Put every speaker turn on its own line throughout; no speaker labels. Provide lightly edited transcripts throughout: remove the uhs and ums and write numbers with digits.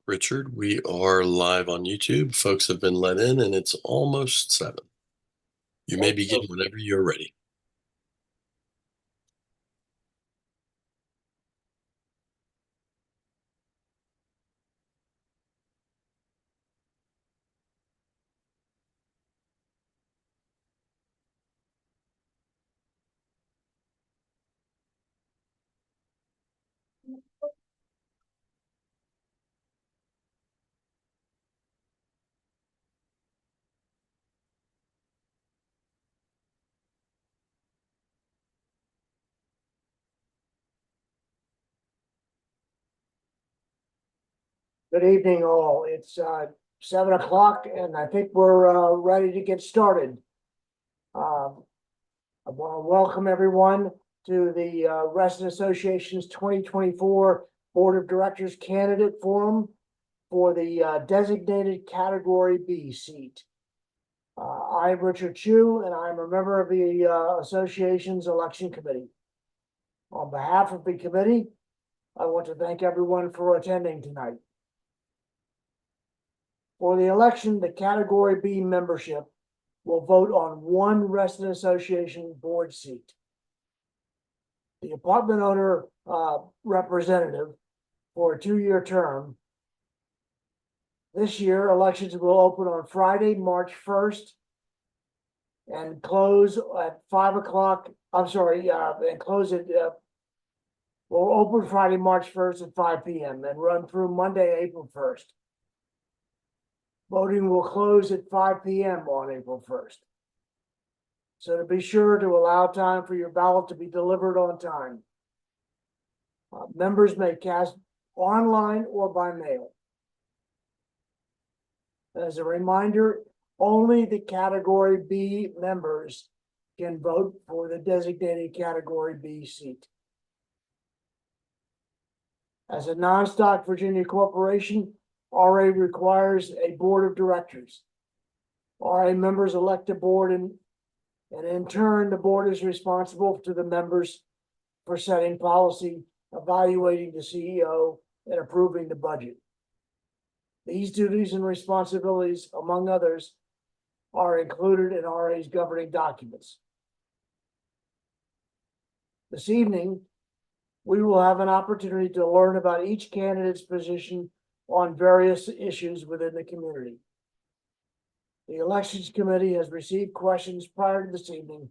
Richard, we are live on YouTube. Folks have been let in and it's almost 7. You may begin whenever you're ready.
Good evening, all. It's 7 o'clock, and I think we're ready to get started. I want to welcome everyone to the Resident Association's 2024 Board of Directors Candidate Forum for the designated Category B seat. I'm Richard Chu, and I'm a member of the association's election committee. On behalf of the committee, I want to thank everyone for attending tonight. For the election, the Category B membership will vote on one resident association board seat. The apartment owner representative for a 2-year term. This year, elections will open on Friday, March 1st and close at 5 o'clock. And close at, will open Friday, March 1st at 5 p.m. and run through Monday, April 1st. Voting will close at 5 p.m. on April 1st. So to be sure to allow time for your ballot to be delivered on time. Members may cast online or by mail. As a reminder, only the Category B members can vote for the designated Category B seat. As a non-stock Virginia corporation, RA requires a board of directors. RA members elect a board and in turn, the board is responsible to the members for setting policy, evaluating the CEO, and approving the budget. These duties and responsibilities, among others, are included in RA's governing documents. This evening, we will have an opportunity to learn about each candidate's position on various issues within the community. The Elections Committee has received questions prior to this evening,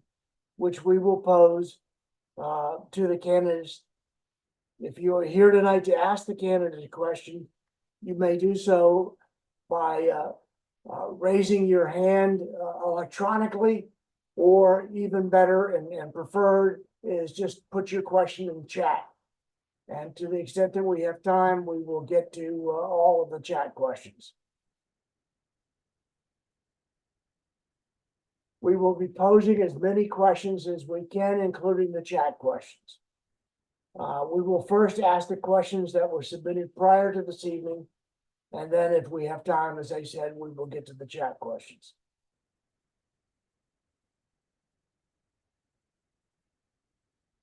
which we will pose to the candidates. If you are here tonight to ask the candidate a question, you may do so by raising your hand electronically, or even better and preferred is just put your question in the chat. And to the extent that we have time, we will get to all of the chat questions. We will be posing as many questions as we can, including the chat questions. We will first ask the questions that were submitted prior to this evening. And then if we have time, as I said, we will get to the chat questions.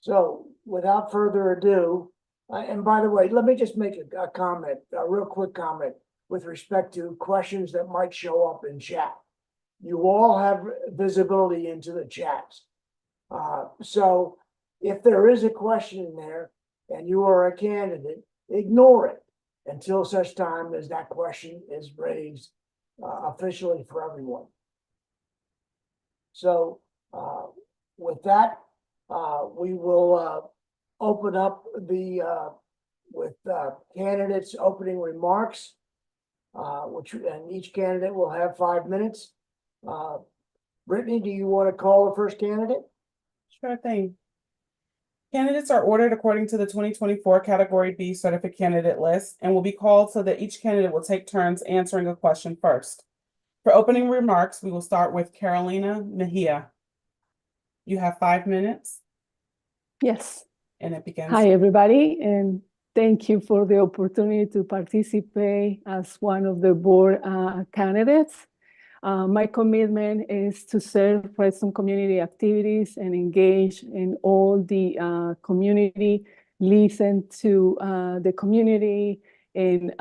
So without further ado, and by the way, let me just make a comment, a real quick comment with respect to questions that might show up in chat. You all have visibility into the chats. So if there is a question in there and you are a candidate, ignore it until such time as that question is raised officially for everyone. So with that, we will open up with candidates' opening remarks, and each candidate will have 5 minutes. Brittany, do you want to call the first candidate?
Sure thing. Candidates are ordered according to the 2024 Category B certificate candidate list and will be called so that each candidate will take turns answering a question first. For opening remarks, we will start with Carolina Mejia. You have 5 minutes.
Yes.
And it begins.
Hi, everybody, and thank you for the opportunity to participate as one of the board candidates. My commitment is to serve Redstone community activities and engage in all the community, listen to the community, and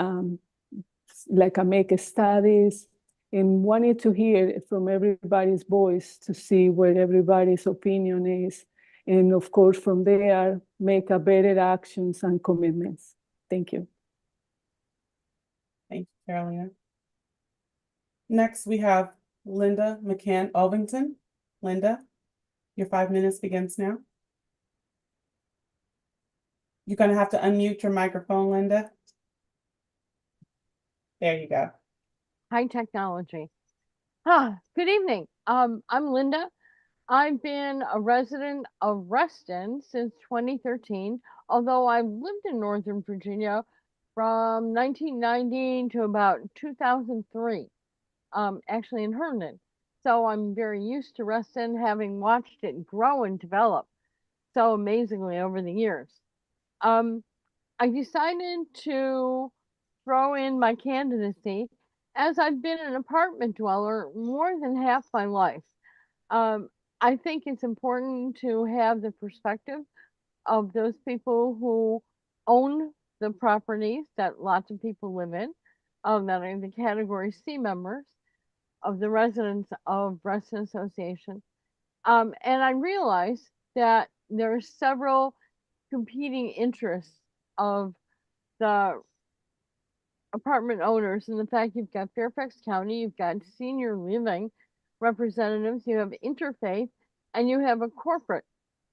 like make studies, and wanted to hear from everybody's voice to see where everybody's opinion is. And of course, from there, make a better actions and commitments. Thank you.
Thank you, Carolina. Next, we have Linda McCann Ovington. Linda, your 5 minutes begins now. You're going to have to unmute your microphone, Linda. There you go.
High technology. Good evening. I'm Linda. I've been a resident of Reston since 2013, although I've lived in Northern Virginia from 1990 to about 2003, actually in Herndon. So I'm very used to Reston, having watched it grow and develop so amazingly over the years. I decided to throw in my candidacy as I've been an apartment dweller more than half my life. I think it's important to have the perspective of those people who own the properties that lots of people live in, that are the Category C members of the residents of Reston Association. And I realized that there are several competing interests of the apartment owners, and the fact you've got Fairfax County, you've got senior living representatives, you have interfaith, and you have a corporate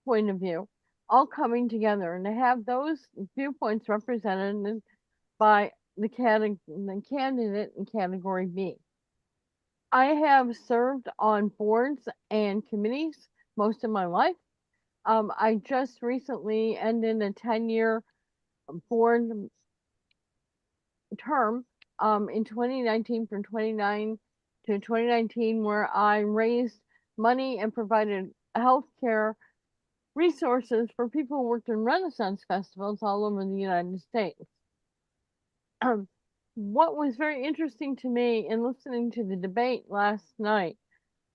point of view, all coming together, and to have those viewpoints represented by the candidate in Category B. I have served on boards and committees most of my life. I just recently ended a 10-year board term in 2019 from 2009 to 2019, where I raised money and provided healthcare resources for people who worked in Renaissance festivals all over the United States. What was very interesting to me in listening to the debate last night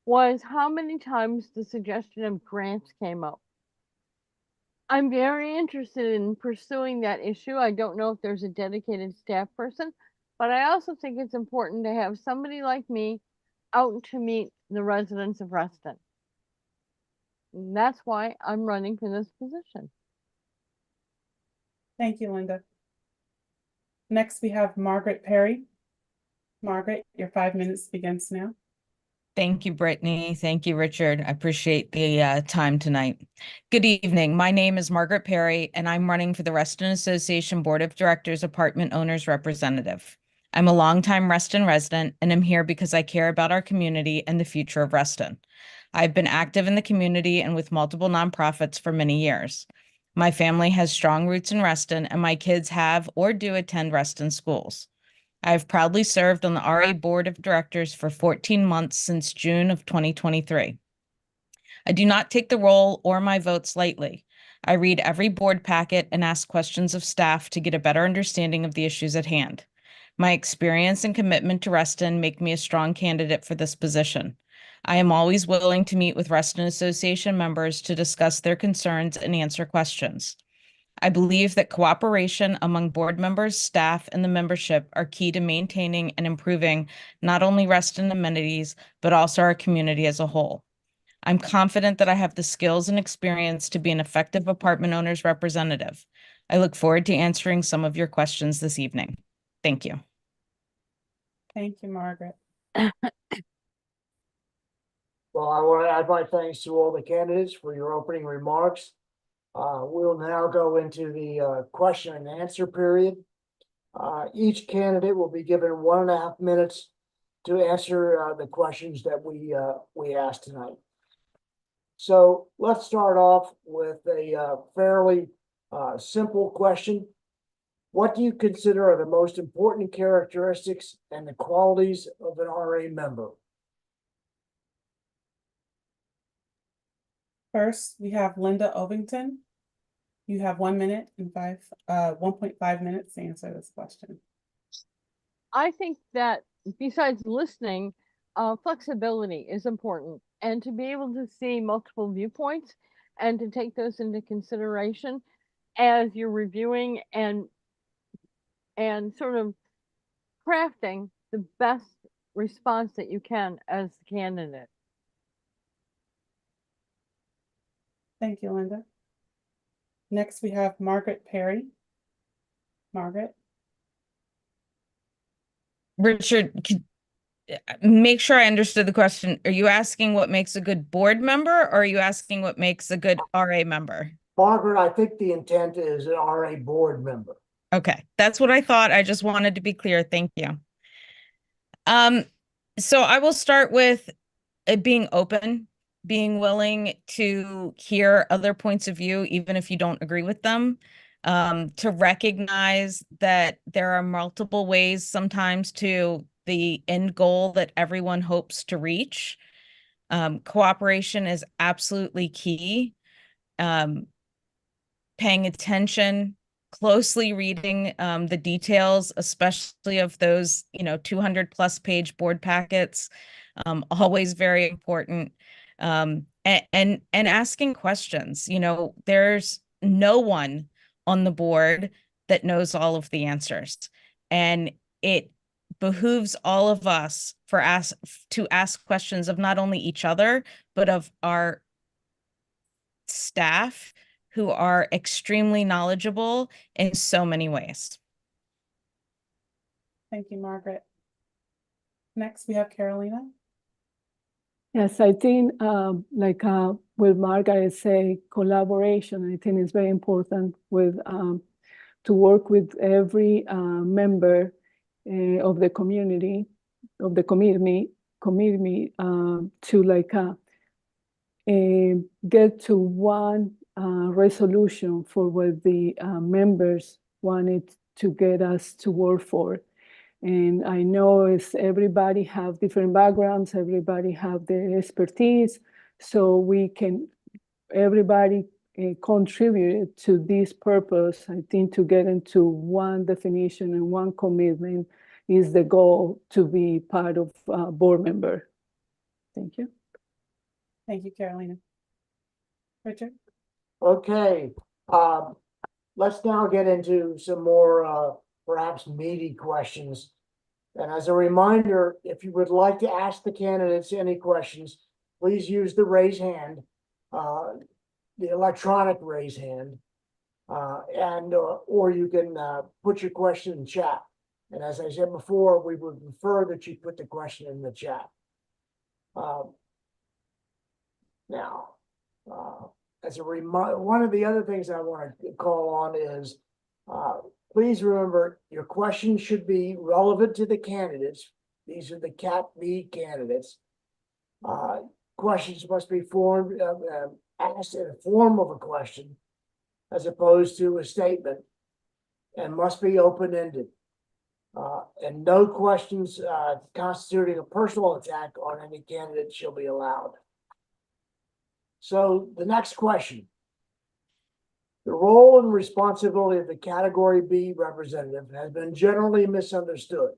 was how many times the suggestion of grants came up. I'm very interested in pursuing that issue. I don't know if there's a dedicated staff person, but I also think it's important to have somebody like me out to meet the residents of Reston. And that's why I'm running for this position.
Thank you, Linda. Next, we have Margaret Perry. Margaret, your 5 minutes begins now.
Thank you, Brittany. Thank you, Richard. I appreciate the time tonight. Good evening. My name is Margaret Perry, and I'm running for the Reston Association Board of Directors Apartment Owners Representative. I'm a longtime Reston resident, and I'm here because I care about our community and the future of Reston. I've been active in the community and with multiple nonprofits for many years. My family has strong roots in Reston, and my kids have or do attend Reston schools. I've proudly served on the RA Board of Directors for 14 months since June of 2023. I do not take the role or my votes lightly. I read every board packet and ask questions of staff to get a better understanding of the issues at hand. My experience and commitment to Reston make me a strong candidate for this position. I am always willing to meet with Reston Association members to discuss their concerns and answer questions. I believe that cooperation among board members, staff, and the membership are key to maintaining and improving not only Reston amenities, but also our community as a whole. I'm confident that I have the skills and experience to be an effective apartment owner's representative. I look forward to answering some of your questions this evening. Thank you.
Thank you, Margaret.
Well, I want to add my thanks to all the candidates for your opening remarks. We'll now go into the question and answer period. Each candidate will be given 1.5 minutes to answer the questions that we asked tonight. So let's start off with a fairly simple question. What do you consider are the most important characteristics and the qualities of an RA member?
First, we have Linda Ovington. You have 1 minute and 1.5 minutes to answer this question.
I think that besides listening, flexibility is important, and to be able to see multiple viewpoints and to take those into consideration as you're reviewing and sort of crafting the best response that you can as the candidate.
Thank you, Linda. Next, we have Margaret Perry. Margaret?
Richard, make sure I understood the question. Are you asking what makes a good board member, or are you asking what makes a good RA member?
Margaret, I think the intent is an RA board member.
Okay, that's what I thought. I just wanted to be clear. Thank you. So I will start with it being open, being willing to hear other points of view, even if you don't agree with them, to recognize that there are multiple ways sometimes to the end goal that everyone hopes to reach. Cooperation is absolutely key. Paying attention, closely reading the details, especially of those, 200+ page board packets, always very important. And asking questions. There's no one on the board that knows all of the answers, and it behooves all of us to ask questions of not only each other, but of our staff, who are extremely knowledgeable in so many ways.
Thank you, Margaret. Next, we have Carolina.
Yes, I think with Margaret say collaboration, I think is very important with to work with every member of the community, of the community to get to one resolution for what the members wanted to get us to work for. And I know everybody have different backgrounds, everybody have their expertise, so everybody contributed to this purpose. I think to get into one definition and one commitment is the goal to be part of board member. Thank you.
Thank you, Carolina. Richard?
Okay, let's now get into some more perhaps meaty questions. And as a reminder, if you would like to ask the candidates any questions, please use the raise hand, the electronic raise hand, or you can put your question in chat. And as I said before, we would prefer that you put the question in the chat. Now, as a reminder, one of the other things I want to call on is, please remember your questions should be relevant to the candidates. These are the Cat B candidates. Questions must be asked in the form of a question as opposed to a statement, and must be open-ended. And no questions constituting a personal attack on any candidate shall be allowed. So the next question. The role and responsibility of the Category B representative has been generally misunderstood.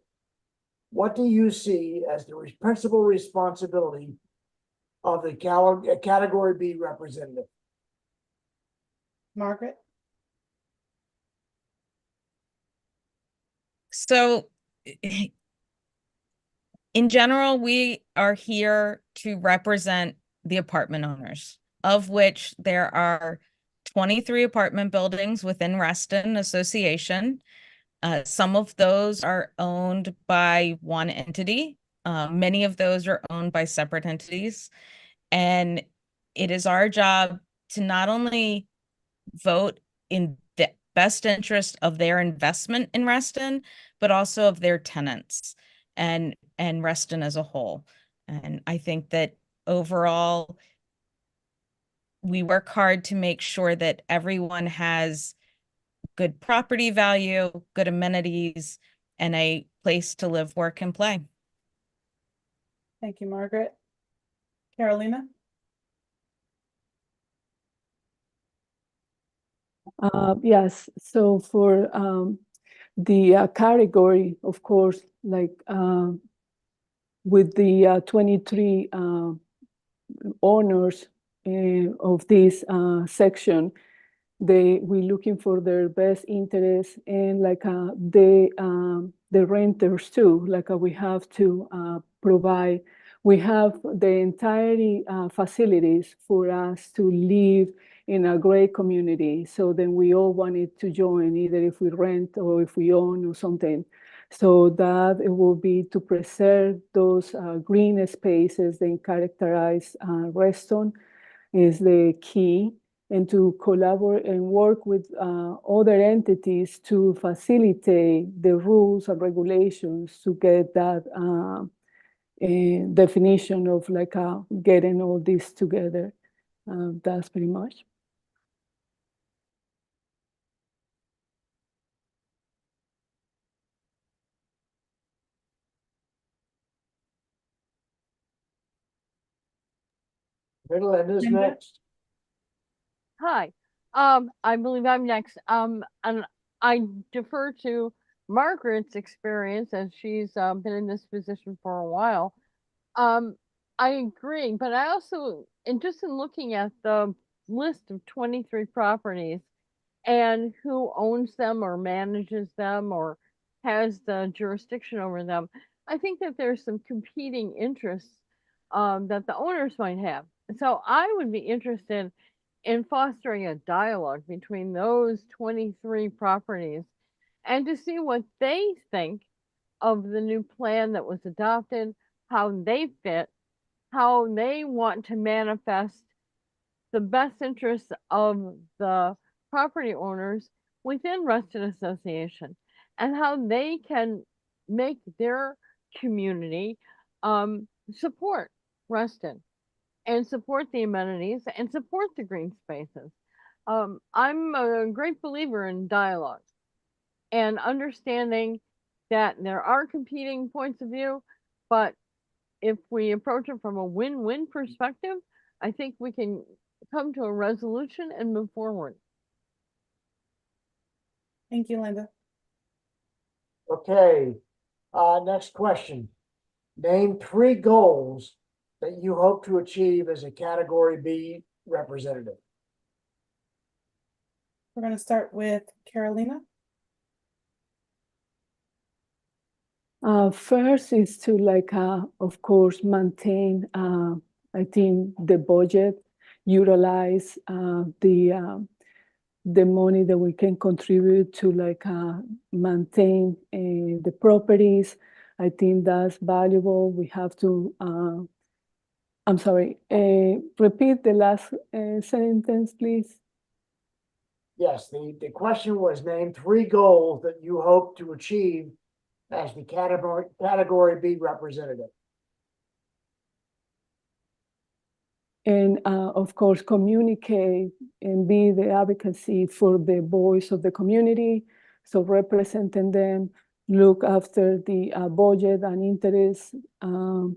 What do you see as the principal responsibility of the Category B representative?
Margaret?
So in general, we are here to represent the apartment owners, of which there are 23 apartment buildings within Reston Association. Some of those are owned by one entity. Many of those are owned by separate entities. And it is our job to not only vote in the best interest of their investment in Reston, but also of their tenants and Reston as a whole. And I think that overall, we work hard to make sure that everyone has good property value, good amenities, and a place to live, work, and play.
Thank you, Margaret. Carolina?
Yes, so for the category, of course, with the 23 owners of this section, we're looking for their best interest, and the renters too. Like we have to provide, we have the entire facilities for us to live in a great community. So then we all wanted to join, either if we rent or if we own or something. So that it will be to preserve those green spaces that characterize Reston is the key, and to collaborate and work with other entities to facilitate the rules and regulations to get that definition of like getting all this together. That's pretty much.
Linda's
Linda?
next.
Hi, I believe I'm next. And I defer to Margaret's experience as she's been in this position for a while. I agree, but I also, and just in looking at the list of 23 properties and who owns them or manages them or has the jurisdiction over them, I think that there's some competing interests that the owners might have. So I would be interested in fostering a dialogue between those 23 properties and to see what they think of the new plan that was adopted, how they fit, how they want to manifest the best interests of the property owners within Reston Association, and how they can make their community support Reston and support the amenities and support the green spaces. I'm a great believer in dialogue and understanding that there are competing points of view, but if we approach it from a win-win perspective, I think we can come to a resolution and move forward.
Thank you, Linda.
Okay, next question. Name 3 goals that you hope to achieve as a Category B representative.
We're going to start with Carolina.
First is to like, of course, maintain, I think, the budget, utilize the money that we can contribute to like maintain the properties. I think that's valuable. We have to, I'm sorry, repeat the last sentence, please.
Yes, the question was name 3 goals that you hope to achieve as the Category B representative.
And of course, communicate and be the advocacy for the voice of the community. So representing them, look after the budget and interests, and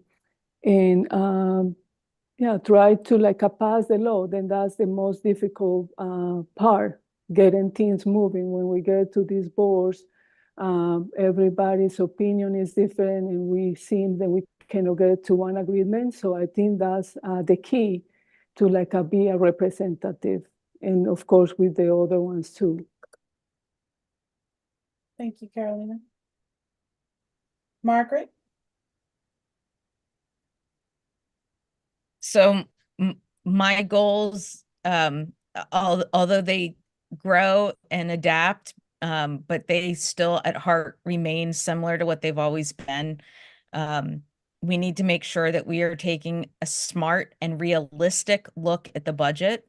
yeah, try to like pass the law. Then that's the most difficult part, getting things moving. When we get to these boards, everybody's opinion is different, and we seem that we cannot get to one agreement. So I think that's the key to like be a representative, and of course with the other ones too.
Thank you, Carolina. Margaret?
So my goals, although they grow and adapt, but they still at heart remain similar to what they've always been. We need to make sure that we are taking a smart and realistic look at the budget.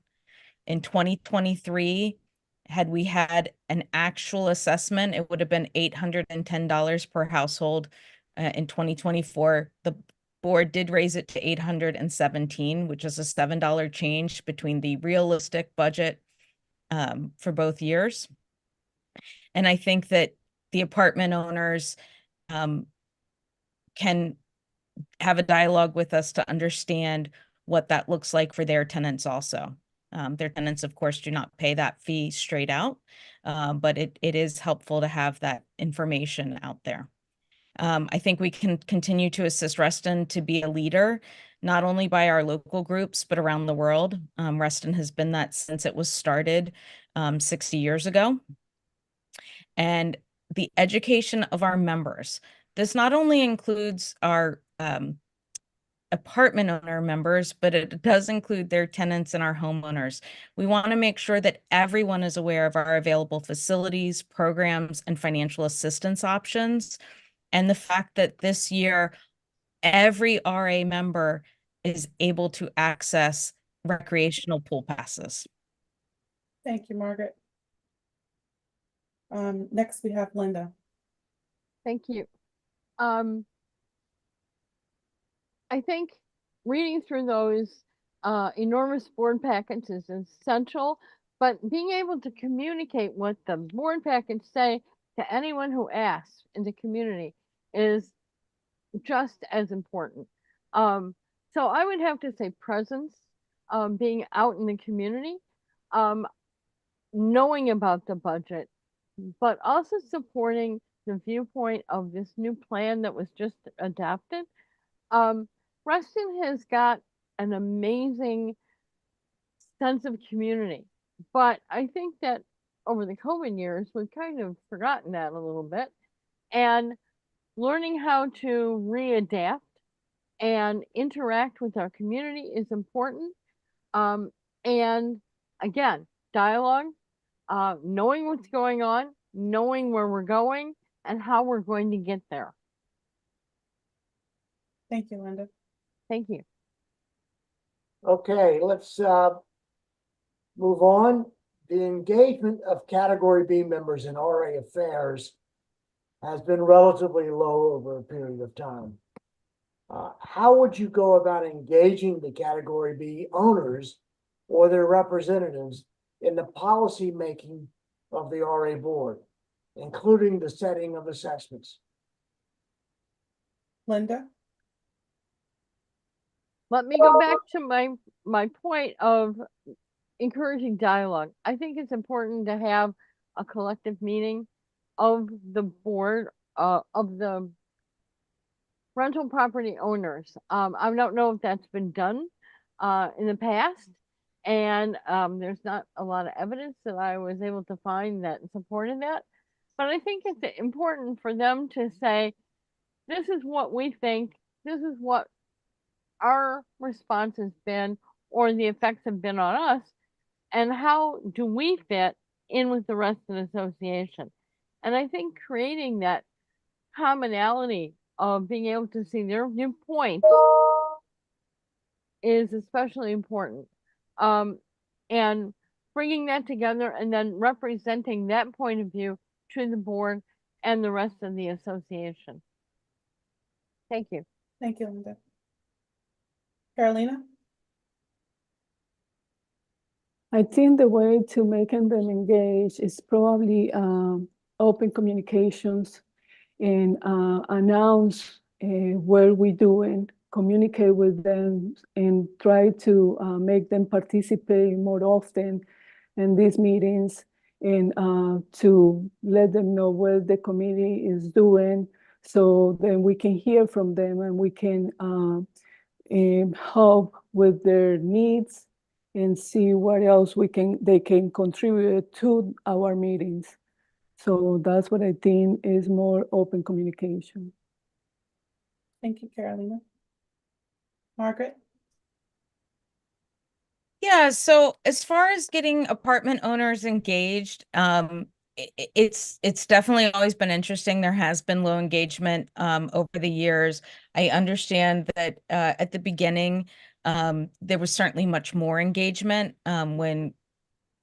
In 2023, had we had an actual assessment, it would have been $810 per household. In 2024, the board did raise it to $817, which is a $7 change between the realistic budget for both years. And I think that the apartment owners can have a dialogue with us to understand what that looks like for their tenants also. Their tenants, of course, do not pay that fee straight out, but it is helpful to have that information out there. I think we can continue to assist Reston to be a leader, not only by our local groups, but around the world. Reston has been that since it was started 60 years ago. And the education of our members. This not only includes our apartment owner members, but it does include their tenants and our homeowners. We want to make sure that everyone is aware of our available facilities, programs, and financial assistance options. And the fact that this year, every RA member is able to access recreational pool passes.
Thank you, Margaret. Next we have Linda.
Thank you. I think reading through those enormous board packets is essential, but being able to communicate what the board packets say to anyone who asks in the community is just as important. So I would have to say presence, being out in the community, knowing about the budget, but also supporting the viewpoint of this new plan that was just adopted. Reston has got an amazing sense of community, but I think that over the COVID years, we've kind of forgotten that a little bit. And learning how to readapt and interact with our community is important. And again, dialogue, knowing what's going on, knowing where we're going, and how we're going to get there.
Thank you, Linda.
Thank you.
Okay, let's move on. The engagement of Category B members in RA affairs has been relatively low over a period of time. How would you go about engaging the Category B owners or their representatives in the policy making of the RA board, including the setting of assessments?
Linda?
Let me go back to my point of encouraging dialogue. I think it's important to have a collective meeting of the board of the rental property owners. I don't know if that's been done in the past, and there's not a lot of evidence that I was able to find that supported that. But I think it's important for them to say, this is what we think, this is what our response has been, or the effects have been on us, and how do we fit in with the rest of the association. And I think creating that commonality of being able to see their viewpoints is especially important. And bringing that together and then representing that point of view to the board and the rest of the association. Thank you.
Thank you, Linda. Carolina?
I think the way to making them engage is probably open communications and announce where we're doing, communicate with them, and try to make them participate more often in these meetings, and to let them know what the committee is doing, so then we can hear from them and we can help with their needs and see what else they can contribute to our meetings. So that's what I think is more open communication.
Thank you, Carolina. Margaret?
Yeah, so as far as getting apartment owners engaged, it's definitely always been interesting. There has been low engagement over the years. I understand that at the beginning, there was certainly much more engagement when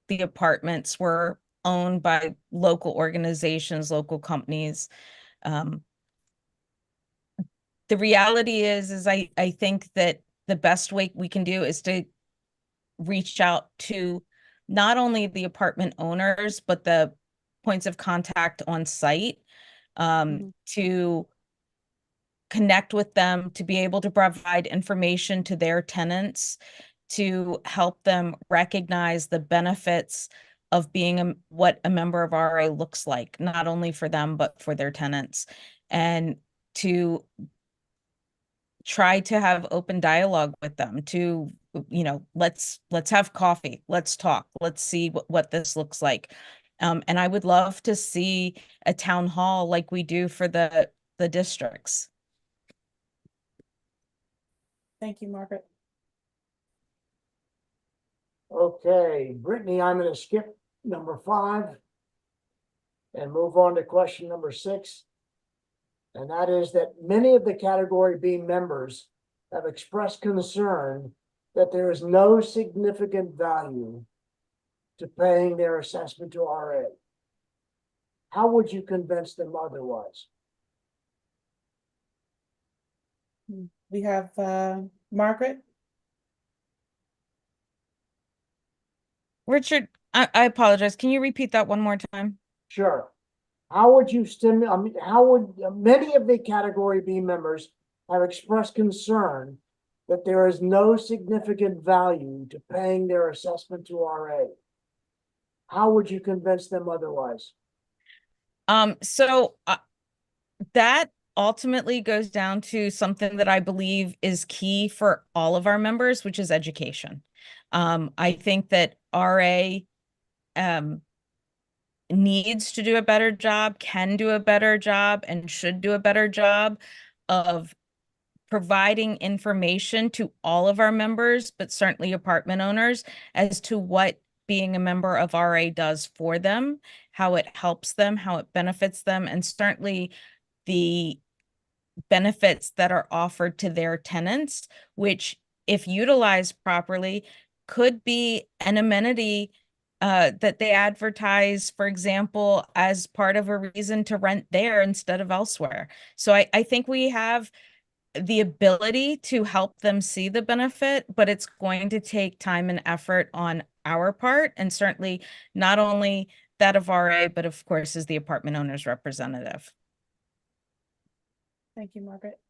the apartments were owned by local organizations, local companies. The reality is I think that the best way we can do is to reach out to not only the apartment owners, but the points of contact on site, to connect with them, to be able to provide information to their tenants, to help them recognize the benefits of being what a member of RA looks like, not only for them, but for their tenants, and to try to have open dialogue with them, to, let's have coffee, let's talk, let's see what this looks like. And I would love to see a town hall like we do for the districts.
Thank you, Margaret.
Okay, Brittany, I'm gonna skip number 5 and move on to question number 6. And that is that many of the category B members have expressed concern that there is no significant value to paying their assessment to RA. How would you convince them otherwise?
We have Margaret.
Richard, I apologize. Can you repeat that one more time?
Sure. How would you stimulate, I mean, how would, many of the category B members have expressed concern that there is no significant value to paying their assessment to RA. How would you convince them otherwise?
So that ultimately goes down to something that I believe is key for all of our members, which is education. I think that RA needs to do a better job, can do a better job, and should do a better job of providing information to all of our members, but certainly apartment owners, as to what being a member of RA does for them, how it helps them, how it benefits them, and certainly the benefits that are offered to their tenants, which, if utilized properly, could be an amenity that they advertise, for example, as part of a reason to rent there instead of elsewhere. So I think we have the ability to help them see the benefit, but it's going to take time and effort on our part, and certainly not only that of RA, but of course as the apartment owner's representative.
Thank you, Margaret.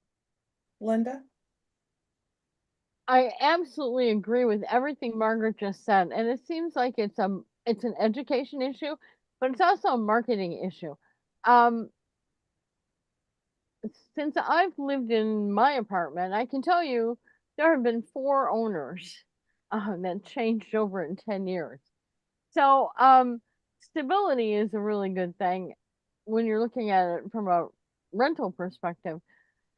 Linda?
I absolutely agree with everything Margaret just said, and it seems like it's an education issue, but it's also a marketing issue. Since I've lived in my apartment, I can tell you there have been 4 owners that changed over in 10 years. So stability is a really good thing when you're looking at it from a rental perspective.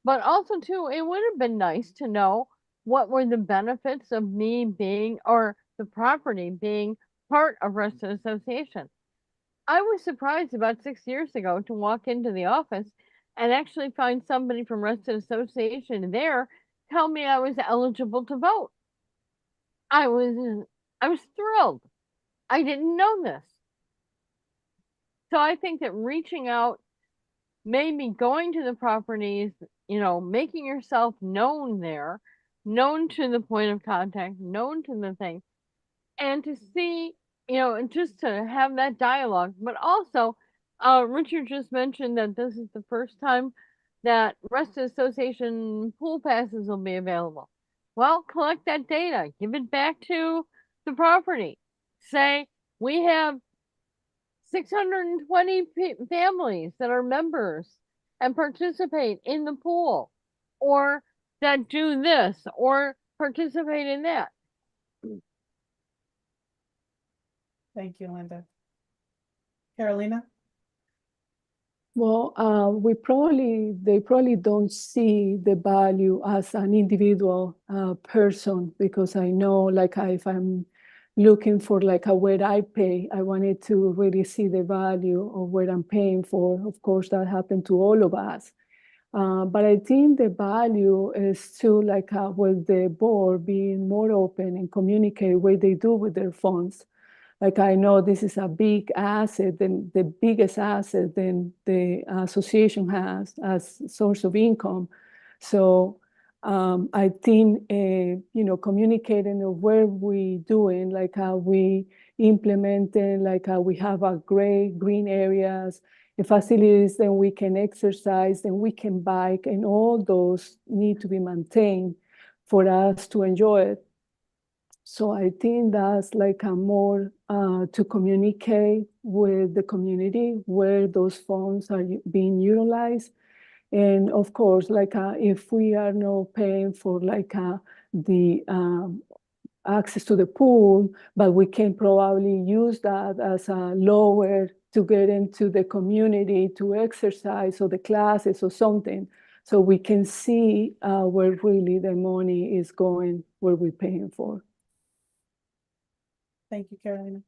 But also too, it would have been nice to know what were the benefits of me being, or the property being, part of Reston Association. I was surprised about 6 years ago to walk into the office and actually find somebody from Reston Association there tell me I was eligible to vote. I was thrilled. I didn't know this. So I think that reaching out, maybe going to the properties, making yourself known there, known to the point of contact, known to the thing, and to see, and just to have that dialogue. But also, Richard just mentioned that this is the first time that Reston Association pool passes will be available. Well, collect that data, give it back to the property. Say, we have 620 families that are members and participate in the pool, or that do this, or participate in that.
Thank you, Linda. Carolina?
Well, they probably don't see the value as an individual person, because I know, like, if I'm looking for like where I pay, I wanted to really see the value of what I'm paying for. Of course, that happened to all of us. But I think the value is to with the board being more open and communicate what they do with their funds. Like, I know this is a big asset, and the biggest asset then the association has as source of income. So I think, communicating of where we doing, like how we implementing, like how we have a great green areas, the facilities, then we can exercise, then we can bike, and all those need to be maintained for us to enjoy it. So I think that's like a more to communicate with the community where those funds are being utilized. And of course, if we are not paying for the access to the pool, but we can probably use that as a lower to get into the community to exercise or the classes or something. So we can see where really the money is going, where we're paying for.
Thank you, Carolina.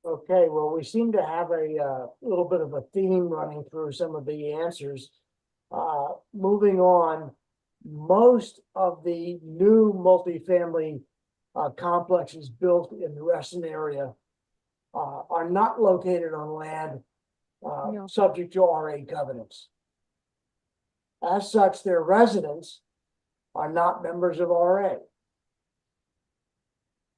Okay, well, we seem to have a little bit of a theme running through some of the answers. Moving on, most of the new multifamily complexes built in the Reston area are not located on land
No.
subject to RA covenants. As such, their residents are not members of RA.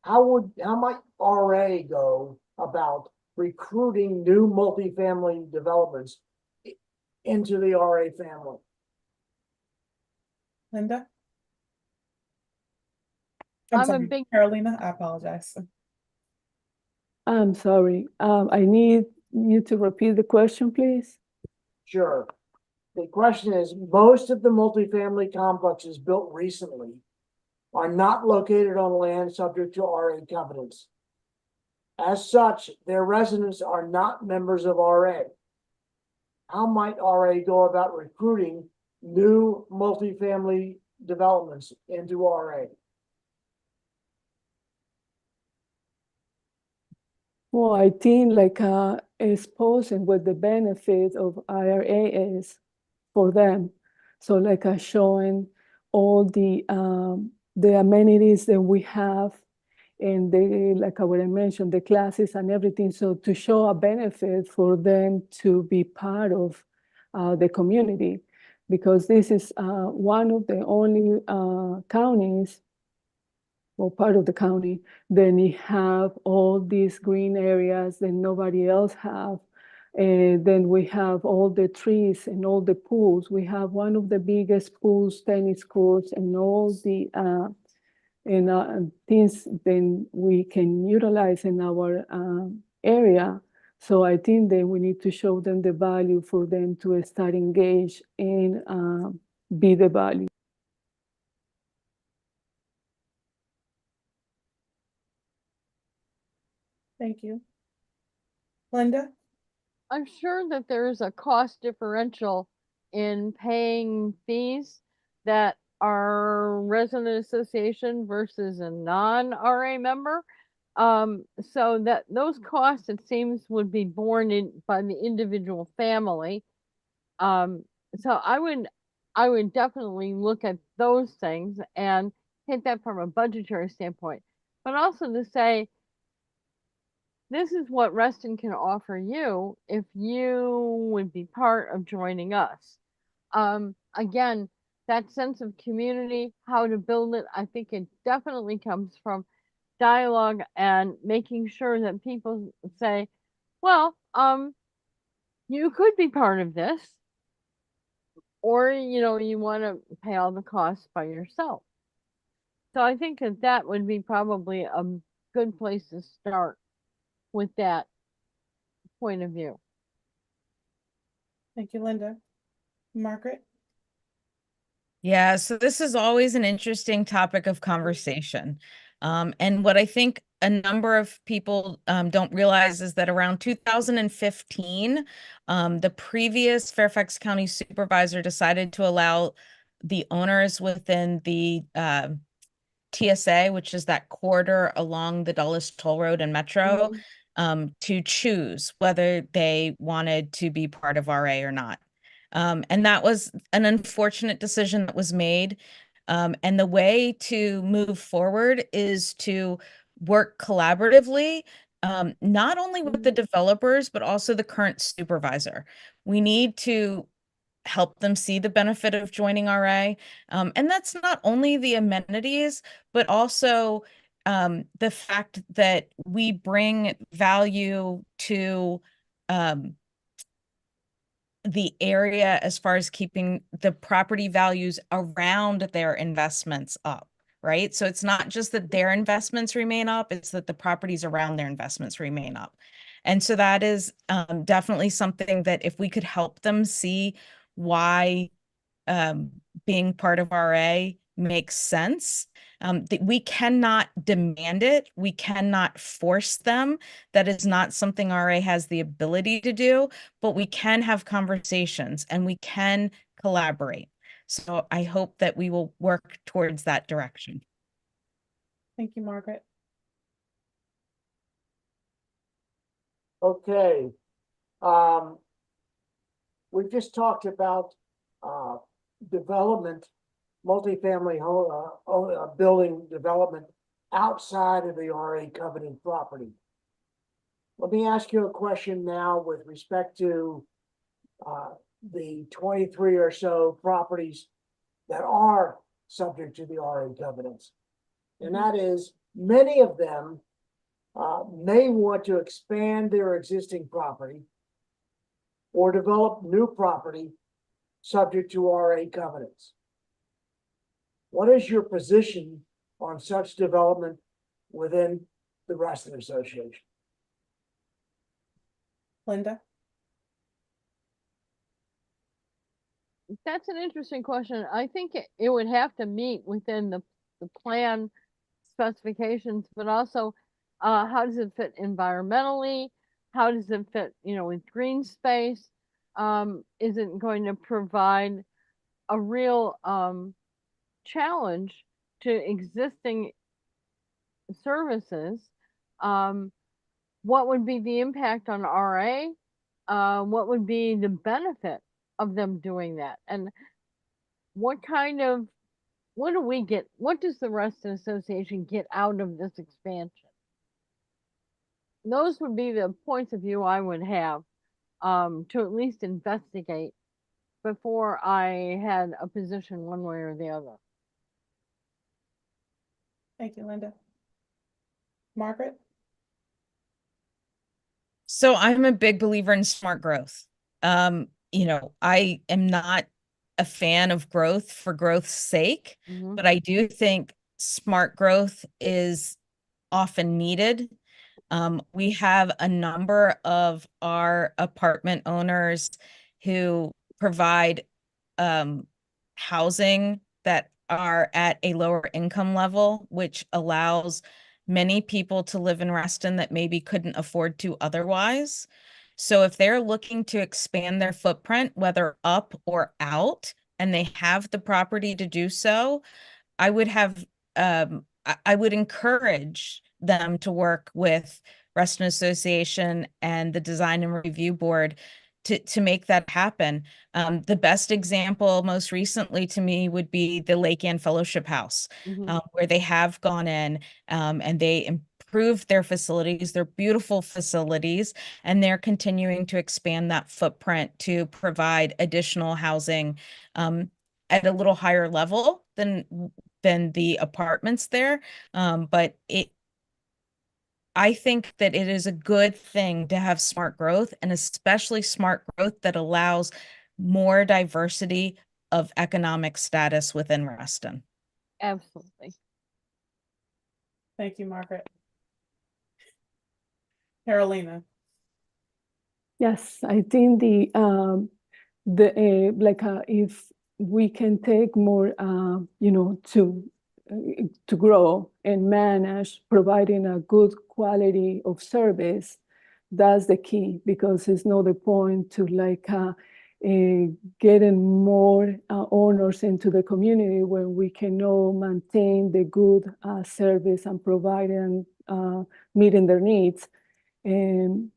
How might RA go about recruiting new multifamily developments into the RA family?
Linda?
I'm a
sorry,
big-
Carolina, I apologize.
I'm sorry, I need you to repeat the question, please.
Sure. The question is, most of the multifamily complexes built recently are not located on land subject to RA covenants. As such, their residents are not members of RA. How might RA go about recruiting new multifamily developments into RA?
Well, I think like exposing what the benefit of IRA is for them. So like showing all the amenities that we have and like I mentioned, the classes and everything. So to show a benefit for them to be part of the community, because this is one of the only counties or part of the county, then you have all these green areas that nobody else have. And then we have all the trees and all the pools. We have one of the biggest pools, tennis courts, and all the things then we can utilize in our area. So I think that we need to show them the value for them to start engaged and be the value.
Thank you. Linda?
I'm sure that there's a cost differential in paying fees that are resident association versus a non-RA member. So that those costs, it seems, would be borne in by the individual family. So I would definitely look at those things and hit that from a budgetary standpoint, but also to say, this is what Reston can offer you if you would be part of joining us. Again, that sense of community, how to build it, I think it definitely comes from dialogue and making sure that people say, well, you could be part of this, or, you want to pay all the costs by yourself. So I think that would be probably a good place to start with that point of view.
Thank you, Linda. Margaret?
Yeah, so this is always an interesting topic of conversation. And what I think a number of people don't realize is that around 2015, the previous Fairfax County supervisor decided to allow the owners within the TSA, which is that corridor along the Dulles Toll Road and Metro, to choose whether they wanted to be part of RA or not. And that was an unfortunate decision that was made. And the way to move forward is to work collaboratively, not only with the developers, but also the current supervisor. We need to help them see the benefit of joining RA. And that's not only the amenities, but also the fact that we bring value to the area as far as keeping the property values around their investments up, right? So it's not just that their investments remain up, it's that the properties around their investments remain up. And so that is definitely something that if we could help them see why being part of RA makes sense. We cannot demand it. We cannot force them. That is not something RA has the ability to do, but we can have conversations and we can collaborate. So I hope that we will work towards that direction.
Thank you, Margaret.
Okay. We've just talked about, development, multifamily home, building development outside of the RA covenant property. Let me ask you a question now with respect to, the 23 or so properties that are subject to the RA covenants. And that is, many of them may want to expand their existing property or develop new property subject to RA covenants. What is your position on such development within the Reston Association?
Linda?
That's an interesting question. I think it would have to meet within the plan specifications, but also how does it fit environmentally? How does it fit, with green space? Is it going to provide a real challenge to existing services? What would be the impact on RA? What would be the benefit of them doing that? And what do we get? What does the Reston Association get out of this expansion? Those would be the points of view I would have to at least investigate before I had a position one way or the other.
Thank you, Linda. Margaret?
So I'm a big believer in smart growth. I am not a fan of growth for growth's sake, but I do think smart growth is often needed. We have a number of our apartment owners who provide housing that are at a lower income level, which allows many people to live in Reston that maybe couldn't afford to otherwise. So if they're looking to expand their footprint, whether up or out, and they have the property to do so, I would encourage them to work with Reston Association and the Design and Review Board to make that happen. The best example most recently to me would be the Lake Ann Fellowship House, where they have gone in and they improved their facilities. They're beautiful facilities, and they're continuing to expand that footprint to provide additional housing at a little higher level than the apartments there. But I think that it is a good thing to have smart growth, and especially smart growth that allows more diversity of economic status within Reston.
Absolutely.
Thank you, Margaret. Carolina?
Yes, I think if we can take more, to grow and manage providing a good quality of service, that's the key, because it's not the point to getting more owners into the community when we cannot maintain the good service and providing meeting their needs. And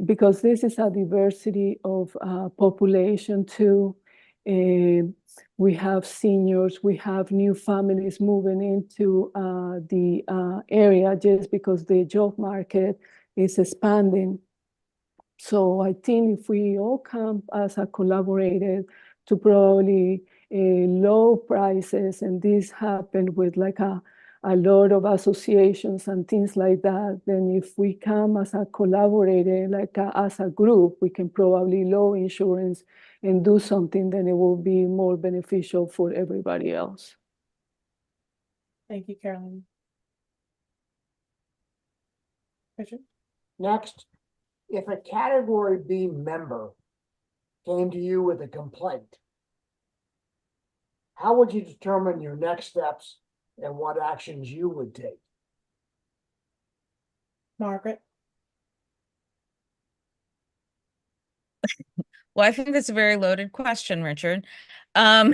because this is a diversity of population too. We have seniors, we have new families moving into the area just because the job market is expanding. So I think if we all come as a collaborated to probably low prices, and this happened with a lot of associations and things like that, then if we come as a collaborated, as a group, we can probably low insurance and do something, then it will be more beneficial for everybody else.
Thank you, Carolyn. Richard?
Next, if a Category B member came to you with a complaint, how would you determine your next steps and what actions you would take?
Margaret?
Well, I think that's a very loaded question, Richard. Um,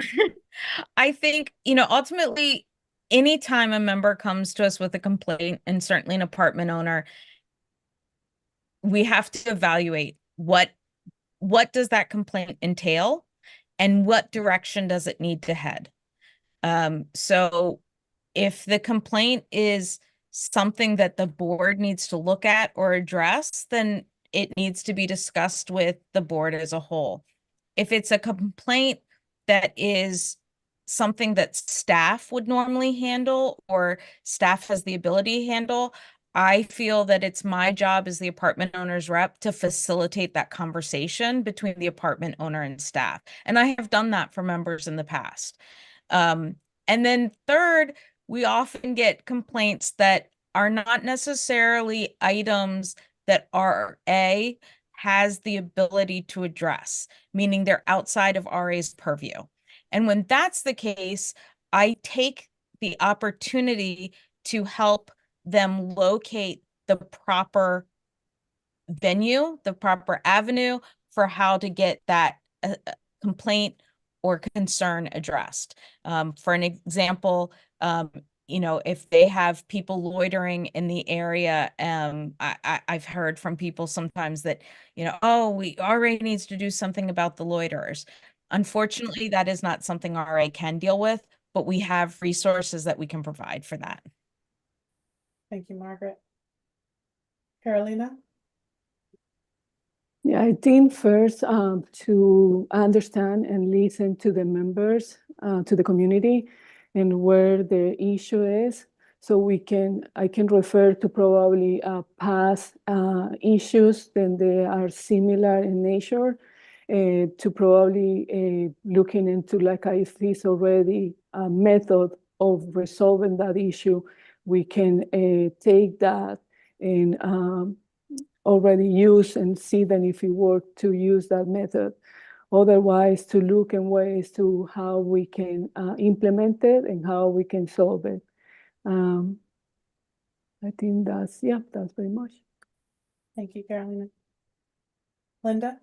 I think, ultimately, anytime a member comes to us with a complaint, and certainly an apartment owner, we have to evaluate what does that complaint entail and what direction does it need to head. So if the complaint is something that the board needs to look at or address, then it needs to be discussed with the board as a whole. If it's a complaint that is something that staff would normally handle or staff has the ability to handle, I feel that it's my job as the apartment owner's rep to facilitate that conversation between the apartment owner and staff. And I have done that for members in the past. And then third, we often get complaints that are not necessarily items that RA has the ability to address, meaning they're outside of RA's purview. And when that's the case, I take the opportunity to help them locate the proper venue, the proper avenue for how to get that complaint or concern addressed. For an example, if they have people loitering in the area, I've heard from people sometimes that, RA needs to do something about the loiterers. Unfortunately, that is not something RA can deal with, but we have resources that we can provide for that.
Thank you, Margaret. Carolina?
Yeah, I think first to understand and listen to the members, to the community, and where the issue is, so I can refer to probably past issues then they are similar in nature, to probably looking into like if there's already a method of resolving that issue, we can take that and already use and see then if it worked to use that method. Otherwise, to look in ways to how we can implement it and how we can solve it. I think that's very much.
Thank you, Carolina. Linda?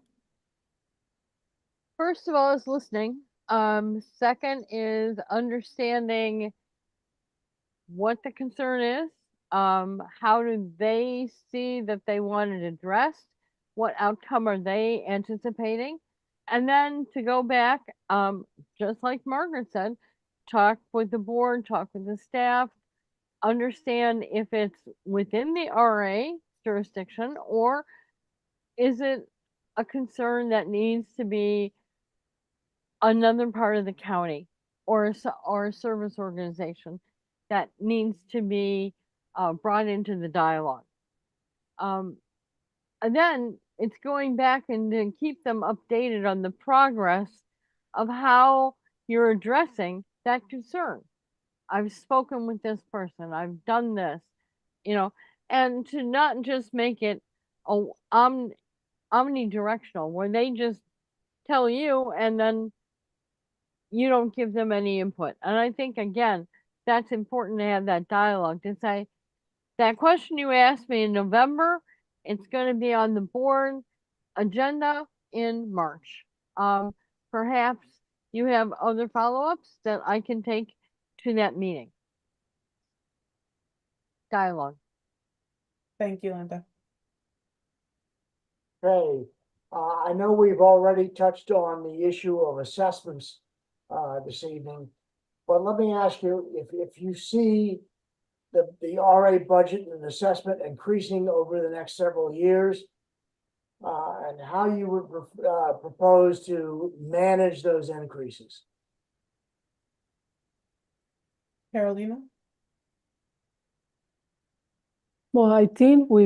First of all is listening. Second is understanding what the concern is. How do they see that they want it addressed? What outcome are they anticipating? And then to go back, just like Margaret said, talk with the board, talk with the staff, understand if it's within the RA jurisdiction or is it a concern that needs to be another part of the county or a service organization that needs to be brought into the dialogue. And then it's going back and to keep them updated on the progress of how you're addressing that concern. I've spoken with this person, I've done this, and to not just make it omnidirectional where they just tell you and then you don't give them any input. And I think, again, that's important to have that dialogue to say, that question you asked me in November, it's going to be on the board agenda in March. Perhaps you have other follow-ups that I can take to that meeting. Dialogue.
Thank you, Linda.
Okay, I know we've already touched on the issue of assessments this evening, but let me ask you, if you see the RA budget and assessment increasing over the next several years, and how you would propose to manage those increases.
Carolina?
Well, I think we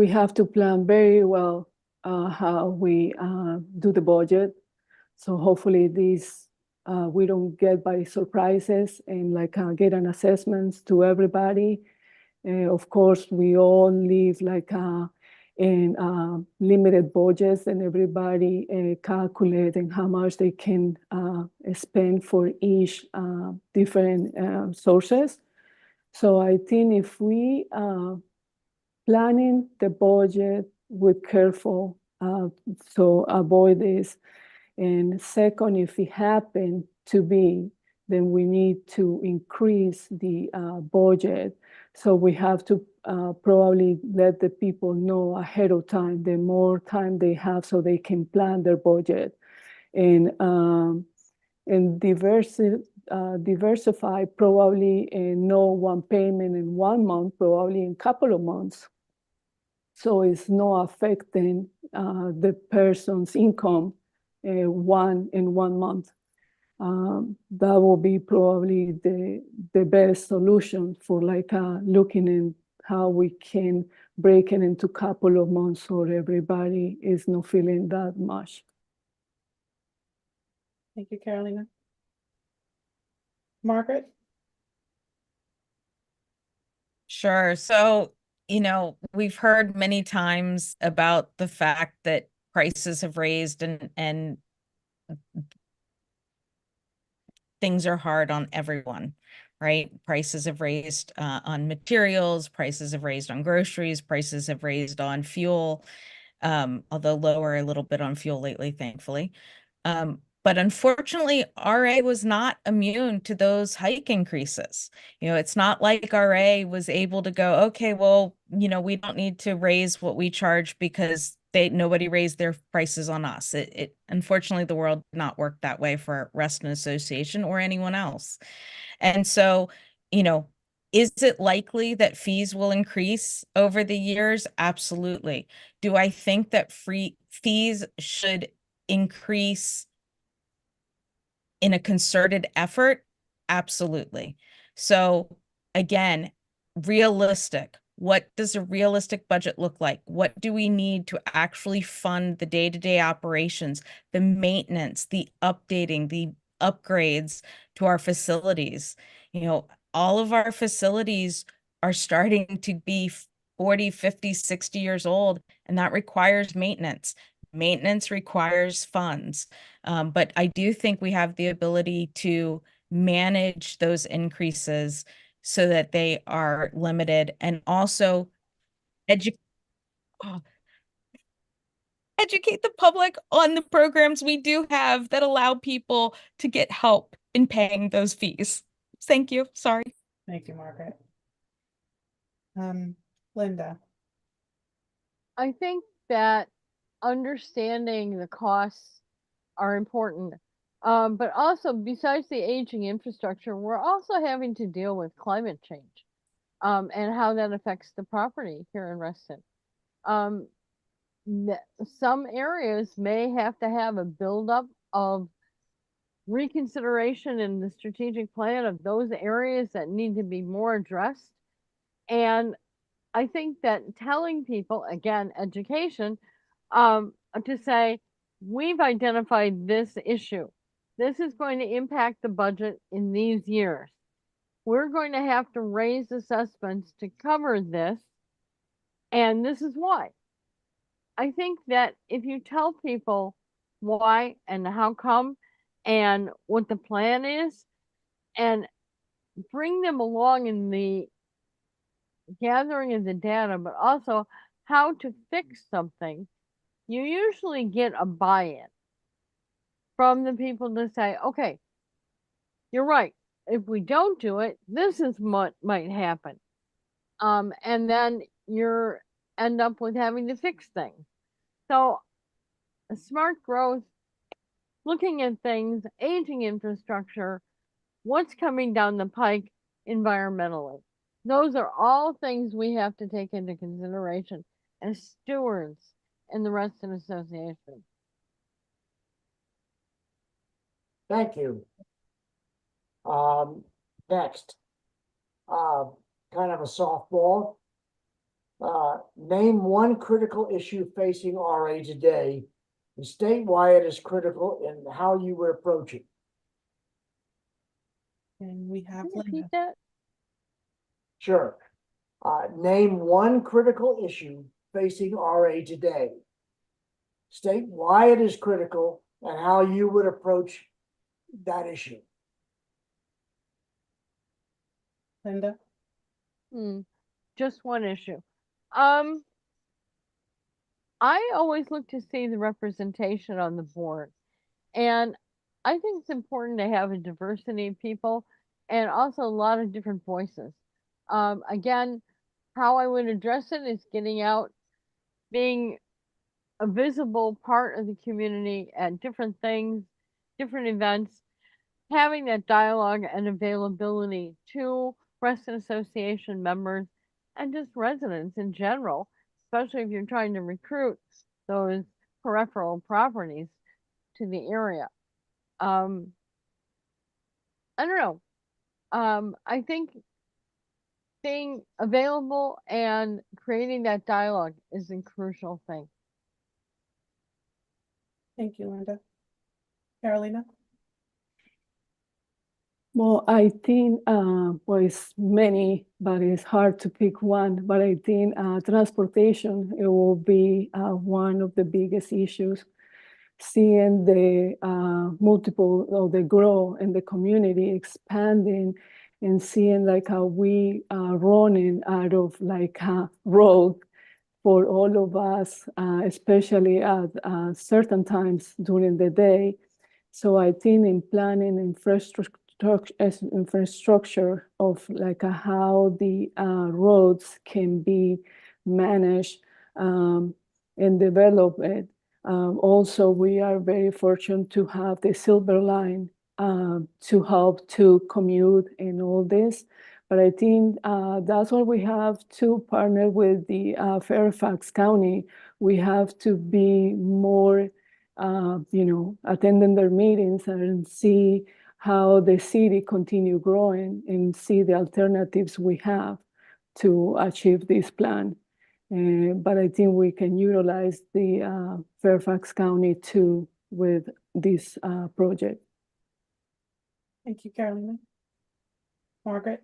have to plan very well how we do the budget. So hopefully we don't get by surprises and get an assessments to everybody. Of course, we all live and limited budgets, and everybody calculating how much they can spend for each different sources. So I think if we planning the budget with careful, so avoid this. And second, if it happen to be, then we need to increase the budget. So we have to probably let the people know ahead of time, the more time they have so they can plan their budget. And diversify, probably no one payment in 1 month, probably in a couple of months. So it's not affecting the person's income in 1 month. That will be probably the best solution for like looking in how we can break it into a couple of months so everybody is not feeling that much.
Thank you, Carolina. Margaret?
Sure. So, we've heard many times about the fact that prices have raised and things are hard on everyone, right? Prices have raised on materials, prices have raised on groceries, prices have raised on fuel, although lower a little bit on fuel lately, thankfully. But unfortunately, RA was not immune to those hike increases. It's not like RA was able to go, okay, well, we don't need to raise what we charge because nobody raised their prices on us. It unfortunately, the world did not work that way for Reston Association or anyone else. And so, is it likely that fees will increase over the years? Absolutely. Do I think that fees should increase in a concerted effort? Absolutely. So again, realistic. What does a realistic budget look like? What do we need to actually fund the day-to-day operations, the maintenance, the updating, the upgrades to our facilities? All of our facilities are starting to be 40, 50, 60 years old, and that requires maintenance. Maintenance requires funds. But I do think we have the ability to manage those increases so that they are limited, and also educate the public on the programs we do have that allow people to get help in paying those fees. Thank you. Sorry.
Thank you, Margaret. Linda?
I think that understanding the costs are important. But also, besides the aging infrastructure, we're also having to deal with climate change, and how that affects the property here in Reston. Some areas may have to have a buildup of reconsideration in the strategic plan of those areas that need to be more addressed. And I think that telling people, again, education, to say, we've identified this issue. This is going to impact the budget in these years. We're going to have to raise assessments to cover this, and this is why. I think that if you tell people why and how come and what the plan is, and bring them along in the gathering of the data, but also how to fix something, you usually get a buy-in from the people to say, okay, you're right. If we don't do it, this is what might happen. And then you end up with having to fix things. So smart growth, looking at things, aging infrastructure, what's coming down the pike environmentally. Those are all things we have to take into consideration as stewards in the Reston Association.
Thank you. Next, kind of a softball. Name one critical issue facing RA today and state why it is critical and how you would approach it.
And we have
Can you repeat
Linda.
that?
Sure. Name one critical issue facing RA today. State why it is critical and how you would approach that issue.
Linda?
Just one issue. I always look to see the representation on the board. And I think it's important to have a diversity of people and also a lot of different voices. Again, how I would address it is getting out, being a visible part of the community at different things, different events, having that dialogue and availability to Reston Association members and just residents in general, especially if you're trying to recruit those peripheral properties to the area. I don't know. I think being available and creating that dialogue is a crucial thing.
Thank you, Linda. Carolina?
Well, I think, well, it's many, but it's hard to pick one. But I think transportation, it will be one of the biggest issues. Seeing the multiple of the growth in the community expanding and seeing like how we are running out of like a road for all of us, especially at certain times during the day. So I think in planning infrastructure of like how the roads can be managed and developed. Also, we are very fortunate to have the Silver Line to help to commute in all this. But I think that's what we have to partner with the Fairfax County. We have to be more, attending their meetings and see how the city continue growing and see the alternatives we have to achieve this plan. But I think we can utilize the Fairfax County too with this project.
Thank you, Carolina. Margaret?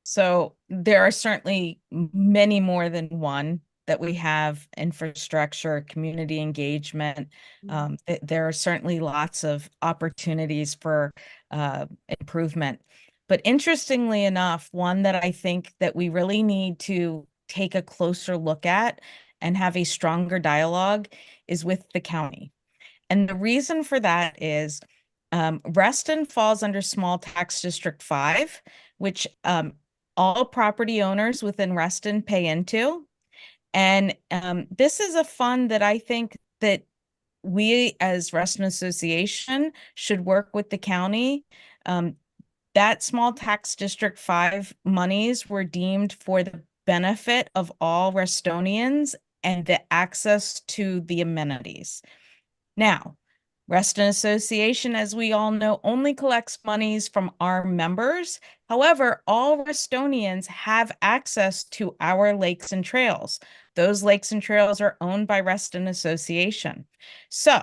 So there are certainly many more than one that we have: infrastructure, community engagement. There are certainly lots of opportunities for improvement. But interestingly enough, one that I think that we really need to take a closer look at and have a stronger dialogue is with the county. And the reason for that is Reston falls under Small Tax District 5, which all property owners within Reston pay into. And this is a fund that I think that we as Reston Association should work with the county. That Small Tax District 5 monies were deemed for the benefit of all Restonians and the access to the amenities. Now, Reston Association, as we all know, only collects monies from our members. However, all Restonians have access to our lakes and trails. Those lakes and trails are owned by Reston Association. So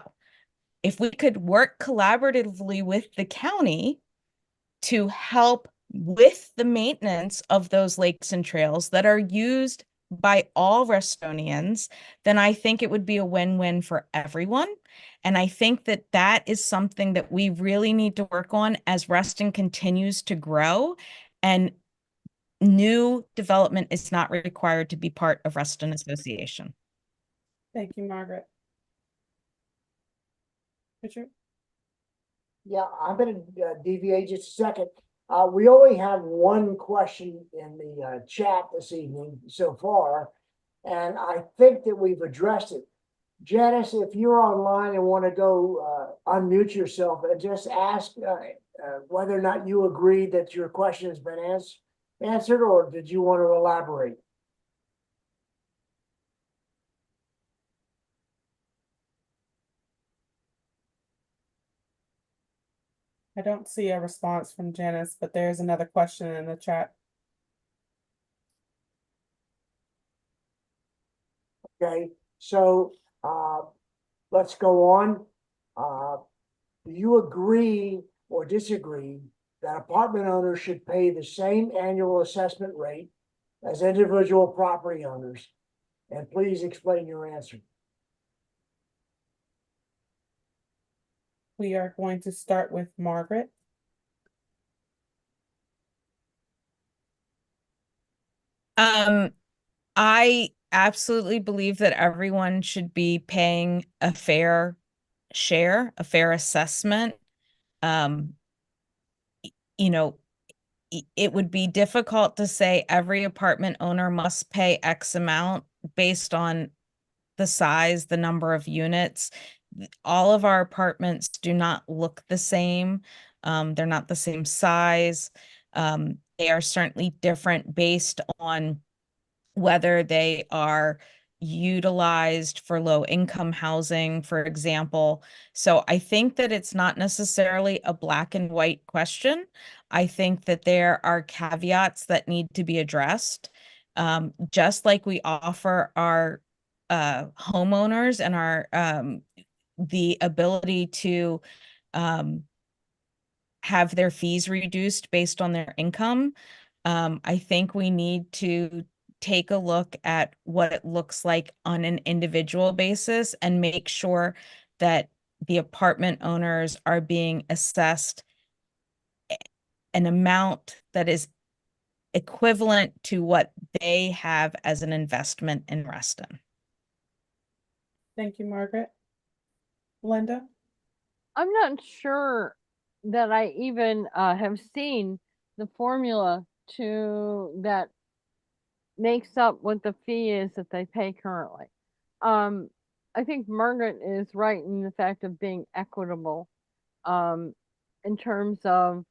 if we could work collaboratively with the county to help with the maintenance of those lakes and trails that are used by all Restonians, then I think it would be a win-win for everyone. And I think that that is something that we really need to work on as Reston continues to grow, and new development is not required to be part of Reston Association.
Thank you, Margaret. Richard?
Yeah, I'm gonna deviate just a second. We only have one question in the chat this evening so far, and I think that we've addressed it. Janice, if you're online and want to go unmute yourself and just ask whether or not you agree that your question has been answered, or did you want to elaborate?
I don't see a response from Janice, but there's another question in the chat.
Okay, so let's go on. Do you agree or disagree that apartment owners should pay the same annual assessment rate as individual property owners? And please explain your answer.
We are going to start with Margaret.
I absolutely believe that everyone should be paying a fair share, a fair assessment. Um, you know, it would be difficult to say every apartment owner must pay X amount based on the size, the number of units. All of our apartments do not look the same. They're not the same size. They are certainly different based on whether they are utilized for low income housing, for example. So I think that it's not necessarily a black and white question. I think that there are caveats that need to be addressed. Just like we offer our homeowners and our the ability to have their fees reduced based on their income. I think we need to take a look at what it looks like on an individual basis and make sure that the apartment owners are being assessed an amount that is equivalent to what they have as an investment in Reston.
Thank you, Margaret. Linda?
I'm not sure that I even have seen the formula that makes up what the fee is that they pay currently. I think Margaret is right in the fact of being equitable in terms of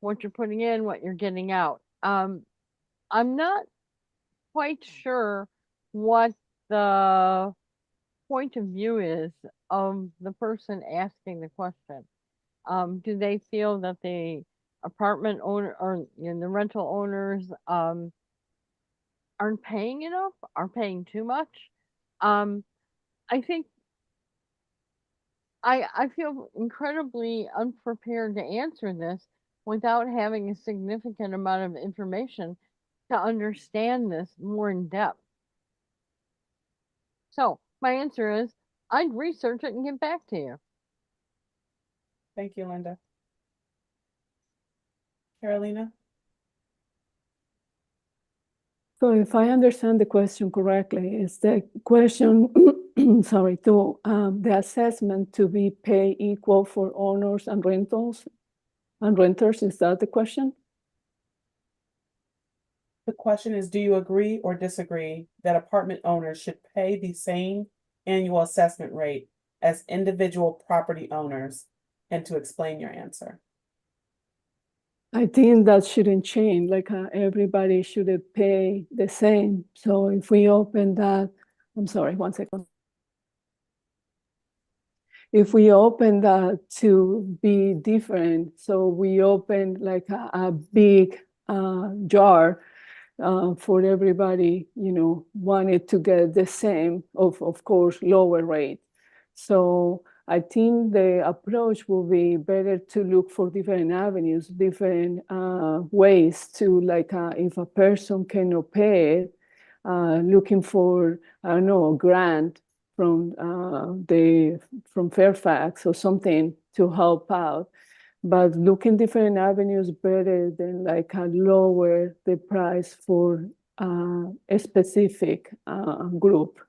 what you're putting in, what you're getting out. I'm not quite sure what the point of view is of the person asking the question. Do they feel that the apartment owner or the rental owners aren't paying enough, are paying too much? I think I feel incredibly unprepared to answer this without having a significant amount of information to understand this more in depth. So my answer is I'd research it and get back to you.
Thank you, Linda. Carolina?
So if I understand the question correctly, is the question, sorry, to the assessment to be paid equal for owners and rentals and renters? Is that the question?
The question is, do you agree or disagree that apartment owners should pay the same annual assessment rate as individual property owners? And to explain your answer.
I think that shouldn't change, like everybody should pay the same. So if we open that, I'm sorry, one second. If we open that to be different, so we open like a big jar for everybody, wanted to get the same, of course, lower rate. So I think the approach will be better to look for different avenues, different ways to, like, if a person cannot pay it, looking for, I don't know, a grant from from Fairfax or something to help out. But looking different avenues better than like lower the price for a specific group.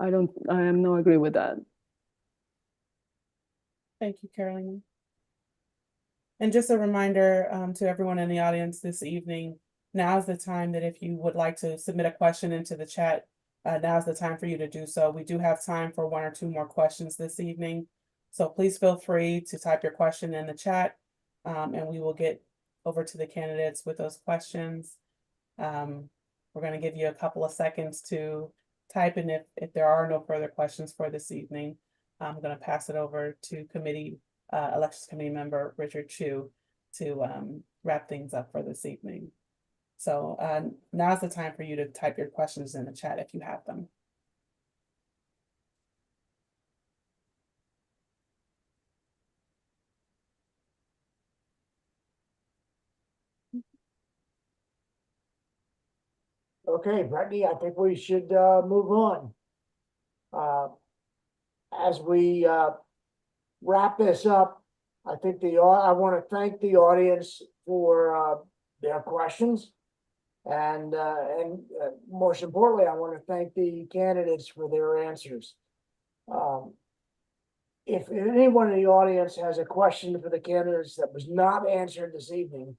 I am not agree with that.
Thank you, Carolina. And just a reminder to everyone in the audience this evening, now's the time that if you would like to submit a question into the chat, now's the time for you to do so. We do have time for 1 or 2 more questions this evening. So please feel free to type your question in the chat and we will get over to the candidates with those questions. We're going to give you a couple of seconds to type, and if there are no further questions for this evening, I'm going to pass it over to Elections Committee member Richard Chu to wrap things up for this evening. So now's the time for you to type your questions in the chat if you have them.
Okay, Brittany, I think we should move on. As we wrap this up, I think I want to thank the audience for their questions. And most importantly, I want to thank the candidates for their answers. If anyone in the audience has a question for the candidates that was not answered this evening,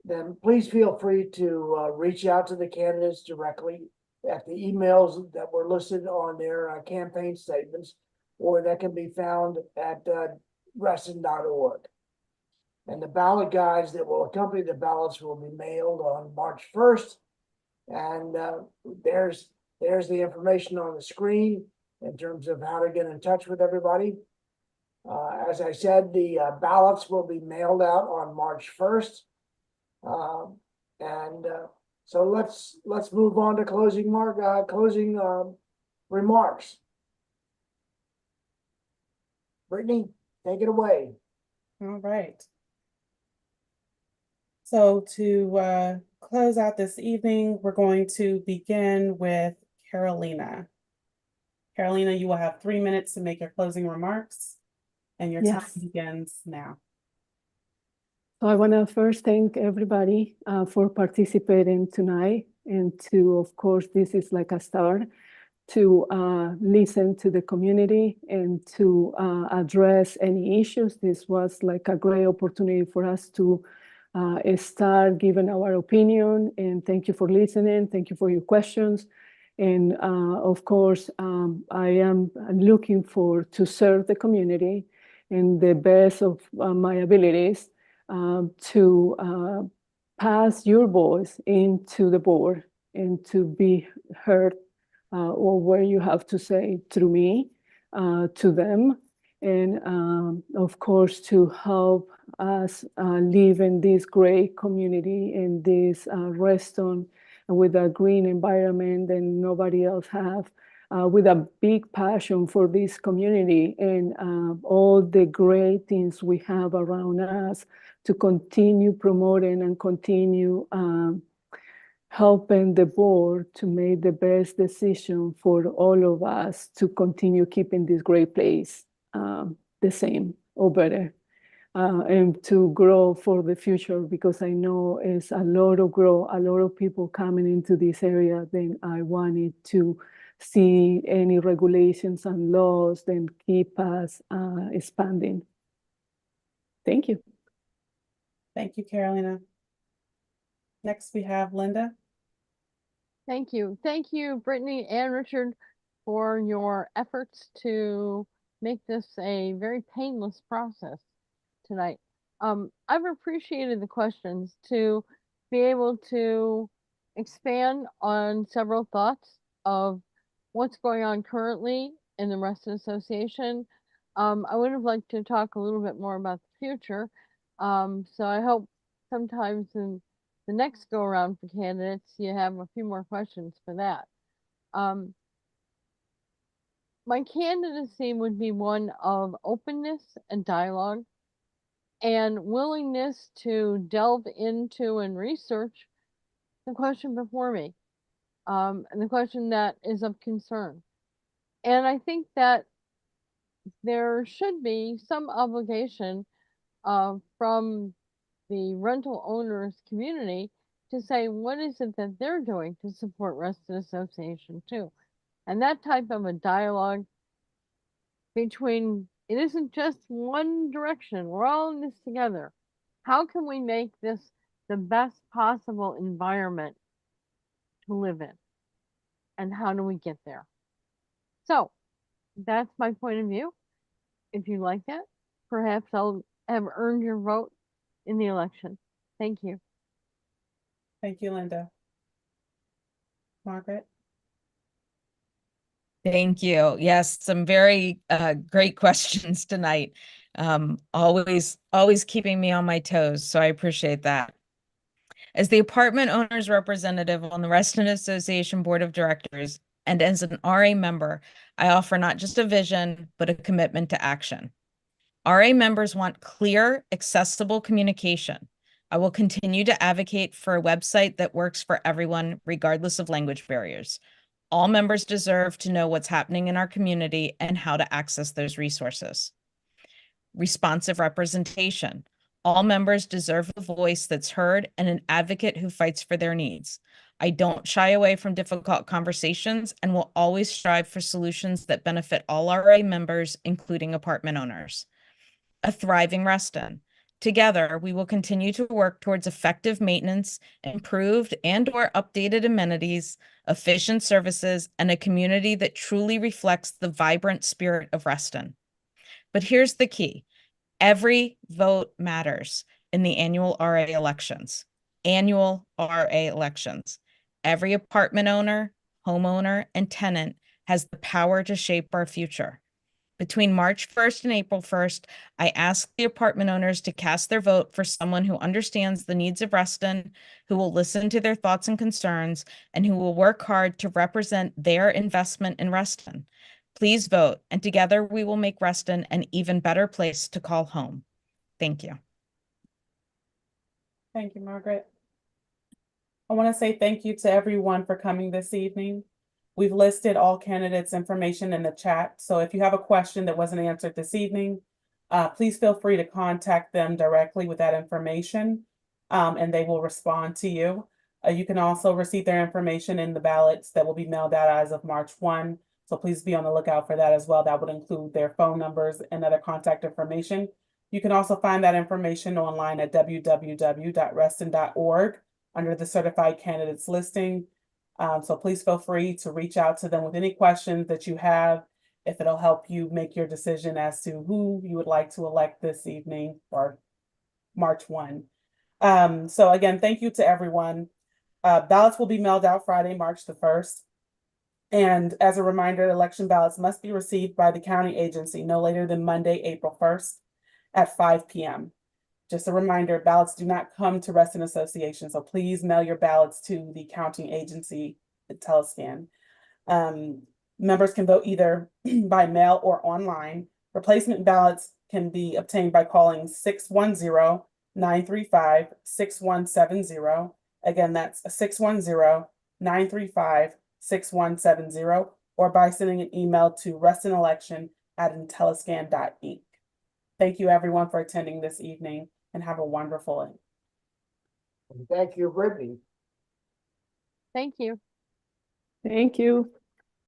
then please feel free to reach out to the candidates directly at the emails that were listed on their campaign statements, or that can be found at reston.org. And the ballot guides that will accompany the ballots will be mailed on March 1st. And there's the information on the screen in terms of how to get in touch with everybody. As I said, the ballots will be mailed out on March 1st. So let's move on to closing remarks. Brittany, take it away.
All right. So to close out this evening, we're going to begin with Carolina. Carolina, you will have 3 minutes to make your closing remarks, and your time
Yes.
begins now.
So I want to first thank everybody for participating tonight, and to, of course, this is like a start to listen to the community and to address any issues. This was like a great opportunity for us to start giving our opinion, and thank you for listening. Thank you for your questions. And of course, I am looking forward to serve the community in the best of my abilities to pass your voice into the board and to be heard or what you have to say through me to them. And of course, to help us live in this great community, in this Reston, with a green environment that nobody else have, with a big passion for this community and all the great things we have around us, to continue promoting and continue helping the board to make the best decision for all of us to continue keeping this great place the same or better, and to grow for the future, because I know it's a lot of growth, a lot of people coming into this area. Then I wanted to see any regulations and laws that keep us expanding. Thank you.
Thank you, Carolina. Next, we have Linda.
Thank you. Thank you, Brittany and Richard, for your efforts to make this a very painless process tonight. I've appreciated the questions to be able to expand on several thoughts of what's going on currently in the Reston Association. I would have liked to talk a little bit more about the future. So I hope sometimes in the next go around for candidates, you have a few more questions for that. My candidacy would be one of openness and dialogue and willingness to delve into and research the question before me, and the question that is of concern. And I think that there should be some obligation from the rental owners community to say, what is it that they're doing to support Reston Association too? And that type of a dialogue between, it isn't just one direction, we're all in this together. How can we make this the best possible environment to live in? And how do we get there? So that's my point of view. If you like that, perhaps I'll have earned your vote in the election. Thank you.
Thank you, Linda. Margaret.
Thank you. Yes, some very great questions tonight. Always keeping me on my toes, so I appreciate that. As the apartment owners representative on the Reston Association Board of Directors and as an RA member, I offer not just a vision, but a commitment to action. RA members want clear, accessible communication, I will continue to advocate for a website that works for everyone, regardless of language barriers. All members deserve to know what's happening in our community and how to access those resources. Responsive representation. All members deserve a voice that's heard and an advocate who fights for their needs. I don't shy away from difficult conversations and will always strive for solutions that benefit all RA members, including apartment owners. A thriving Reston. Together, we will continue to work towards effective maintenance, improved and/or updated amenities, efficient services, and a community that truly reflects the vibrant spirit of Reston. But here's the key. Every vote matters in the annual RA elections. Annual RA elections. Every apartment owner, homeowner, and tenant has the power to shape our future. Between March 1st and April 1st, I ask the apartment owners to cast their vote for someone who understands the needs of Reston, who will listen to their thoughts and concerns, and who will work hard to represent their investment in Reston. Please vote, and together we will make Reston an even better place to call home. Thank you.
Thank you, Margaret. I want to say thank you to everyone for coming this evening. We've listed all candidates' information in the chat, so if you have a question that wasn't answered this evening, please feel free to contact them directly with that information, and they will respond to you. You can also receive their information in the ballots that will be mailed out as of March 1, so please be on the lookout for that as well. That would include their phone numbers and other contact information. You can also find that information online at www.reston.org under the certified candidates listing. So please feel free to reach out to them with any questions that you have, if it'll help you make your decision as to who you would like to elect this evening or March 1. So again, thank you to everyone. Ballots will be mailed out Friday, March the 1st. And as a reminder, election ballots must be received by the county agency no later than Monday, April 1st at 5 p.m. Just a reminder, ballots do not come to Reston Association, so please mail your ballots to the counting agency at Telescan. Members can vote either by mail or online. Replacement ballots can be obtained by calling 610-935-6170. Again, that's 610-935-6170, or by sending an email to restonelection@intelliscan.inc. Thank you everyone for attending this evening, and have a wonderful day.
Thank you, Brittany.
Thank you.
Thank you.